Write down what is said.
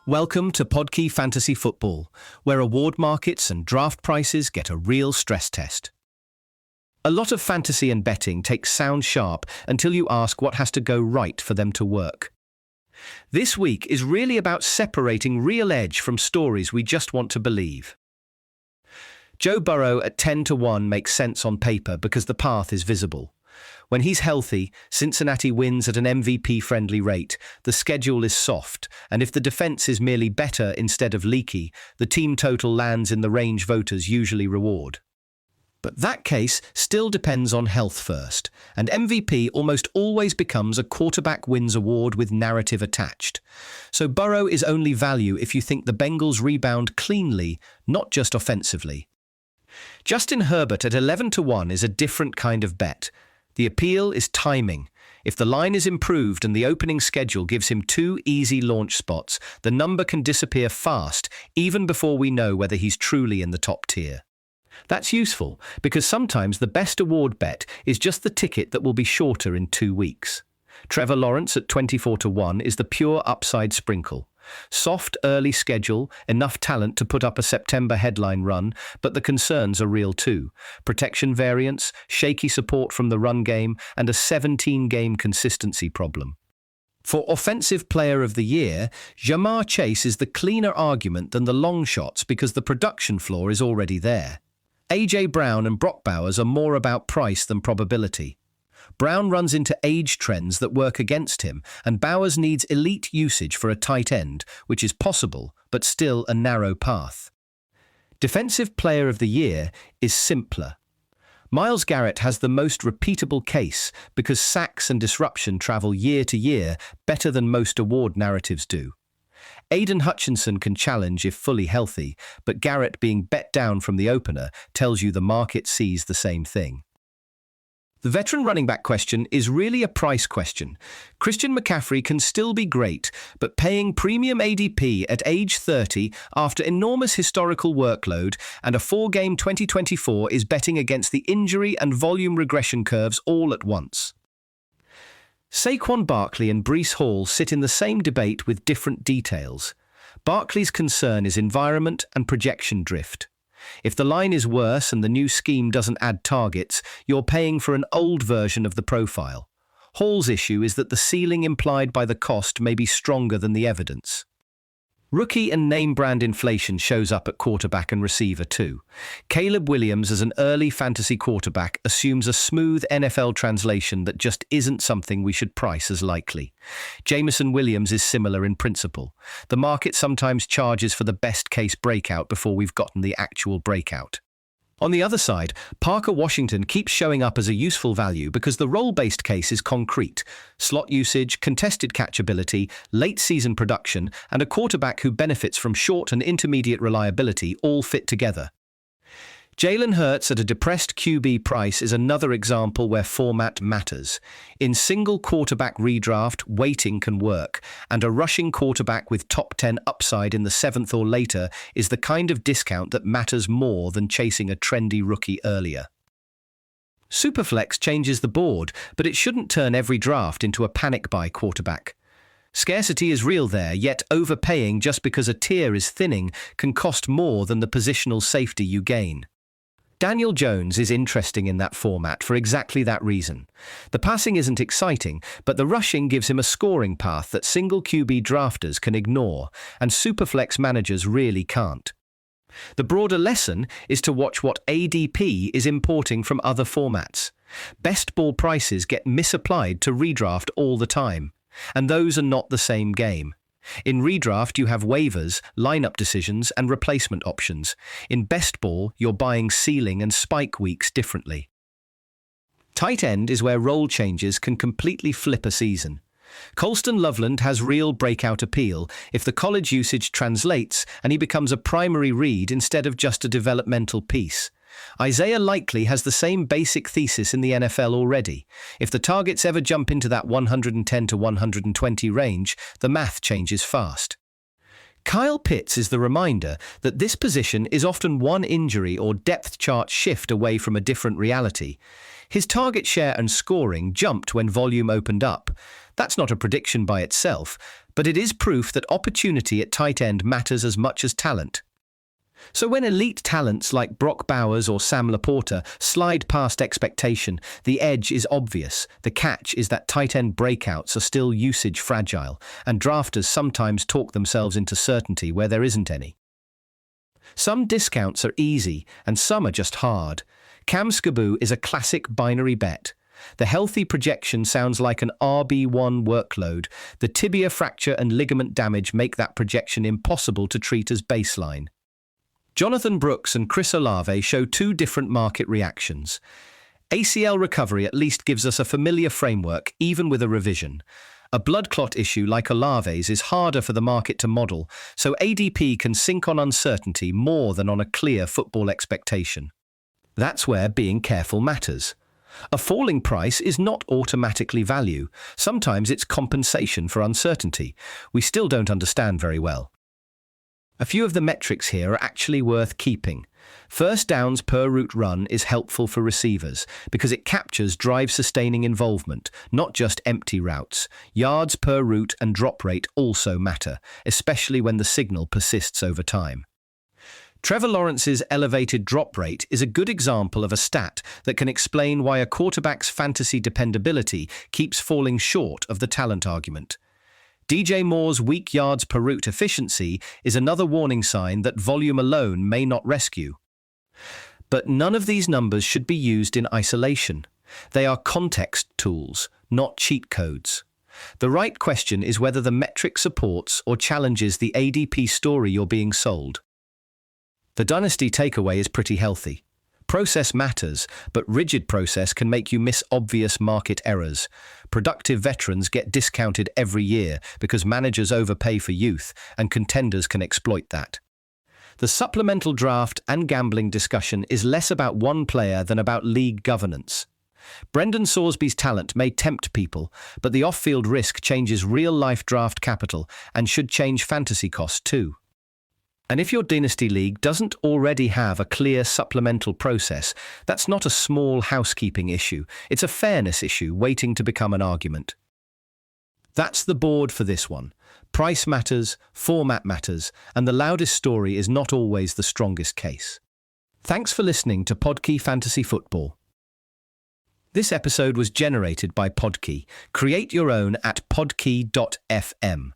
Welcome to Podkey Fantasy Football, where award markets and draft prices get a real stress test. A lot of fantasy and betting takes sound sharp until you ask what has to go right for them to work. This week is really about separating real edge from stories we just want to believe. Joe Burrow at 10-1 makes sense on paper because the path is visible. When he's healthy, Cincinnati wins at an MVP-friendly rate, the schedule is soft, and if the defense is merely better instead of leaky, the team total lands in the range voters usually reward. But that case still depends on health first, and MVP almost always becomes a quarterback wins award with narrative attached. So Burrow is only value if you think the Bengals rebound cleanly, not just offensively. Justin Herbert at 11-1 is a different kind of bet. The appeal is timing. If the line is improved and the opening schedule gives him 2 easy launch spots, the number can disappear fast, even before we know whether he's truly in the top tier. That's useful, because sometimes the best award bet is just the ticket that will be shorter in 2 weeks. Trevor Lawrence at 24-1 is the pure upside sprinkle. Soft early schedule, enough talent to put up a September headline run, but the concerns are real too. Protection variance, shaky support from the run game, and a 17-game consistency problem. For Offensive Player of the Year, Ja'Marr Chase is the cleaner argument than the long shots because the production floor is already there. A.J. Brown and Brock Bowers are more about price than probability. Brown runs into age trends that work against him, and Bowers needs elite usage for a tight end, which is possible, but still a narrow path. Defensive Player of the Year is simpler. Myles Garrett has the most repeatable case because sacks and disruption travel year to year better than most award narratives do. Aiden Hutchinson can challenge if fully healthy, but Garrett being bet down from the opener tells you the market sees the same thing. The veteran running back question is really a price question. Christian McCaffrey can still be great, but paying premium ADP at age 30 after enormous historical workload and a 4-game 2024 is betting against the injury and volume regression curves all at once. Saquon Barkley and Breece Hall sit in the same debate with different details. Barkley's concern is environment and projection drift. If the line is worse and the new scheme doesn't add targets, you're paying for an old version of the profile. Hall's issue is that the ceiling implied by the cost may be stronger than the evidence. Rookie and name brand inflation shows up at quarterback and receiver too. Caleb Williams as an early fantasy quarterback assumes a smooth NFL translation that just isn't something we should price as likely. Jameson Williams is similar in principle. The market sometimes charges for the best case breakout before we've gotten the actual breakout. On the other side, Parker Washington keeps showing up as a useful value because the role-based case is concrete. Slot usage, contested catchability, late-season production, and a quarterback who benefits from short and intermediate reliability all fit together. Jalen Hurts at a depressed QB price is another example where format matters. In single quarterback redraft, waiting can work, and a rushing quarterback with top 10 upside in the 7th or later is the kind of discount that matters more than chasing a trendy rookie earlier. Superflex changes the board, but it shouldn't turn every draft into a panic buy quarterback. Scarcity is real there, yet overpaying just because a tier is thinning can cost more than the positional safety you gain. Daniel Jones is interesting in that format for exactly that reason. The passing isn't exciting, but the rushing gives him a scoring path that single QB drafters can ignore, and superflex managers really can't. The broader lesson is to watch what ADP is importing from other formats. Best ball prices get misapplied to redraft all the time, and those are not the same game. In redraft, you have waivers, lineup decisions, and replacement options. In best ball, you're buying ceiling and spike weeks differently. Tight end is where role changes can completely flip a season. Colston Loveland has real breakout appeal if the college usage translates and he becomes a primary read instead of just a developmental piece. Isaiah Likely has the same basic thesis in the NFL already. If the targets ever jump into that 110 to 120 range, the math changes fast. Kyle Pitts is the reminder that this position is often one injury or depth chart shift away from a different reality. His target share and scoring jumped when volume opened up. That's not a prediction by itself, but it is proof that opportunity at tight end matters as much as talent. So when elite talents like Brock Bowers or Sam Laporta slide past expectation, the edge is obvious. The catch is that tight end breakouts are still usage fragile, and drafters sometimes talk themselves into certainty where there isn't any. Some discounts are easy, and some are just hard. Cam Skubbu is a classic binary bet. The healthy projection sounds like an RB1 workload. The tibia fracture and ligament damage make that projection impossible to treat as baseline. Jonathan Brooks and Chris Olave show two different market reactions. ACL recovery at least gives us a familiar framework, even with a revision. A blood clot issue like Olave's is harder for the market to model, so ADP can sink on uncertainty more than on a clear football expectation. That's where being careful matters. A falling price is not automatically value. Sometimes it's compensation for uncertainty we still don't understand very well. A few of the metrics here are actually worth keeping. First downs per route run is helpful for receivers because it captures drive-sustaining involvement, not just empty routes. Yards per route and drop rate also matter, especially when the signal persists over time. Trevor Lawrence's elevated drop rate is a good example of a stat that can explain why a quarterback's fantasy dependability keeps falling short of the talent argument. DJ Moore's weak yards per route efficiency is another warning sign that volume alone may not rescue. But none of these numbers should be used in isolation. They are context tools, not cheat codes. The right question is whether the metric supports or challenges the ADP story you're being sold. The Dynasty takeaway is pretty healthy. Process matters, but rigid process can make you miss obvious market errors. Productive veterans get discounted every year because managers overpay for youth, and contenders can exploit that. The supplemental draft and gambling discussion is less about one player than about league governance. Brendan Sorsby's talent may tempt people, but the off-field risk changes real-life draft capital and should change fantasy costs too. And if your Dynasty League doesn't already have a clear supplemental process, that's not a small housekeeping issue. It's a fairness issue waiting to become an argument. That's the board for this one. Price matters, format matters, and the loudest story is not always the strongest case. Thanks for listening to Podkey Fantasy Football. This episode was generated by Podkey. Create your own at podkey.fm.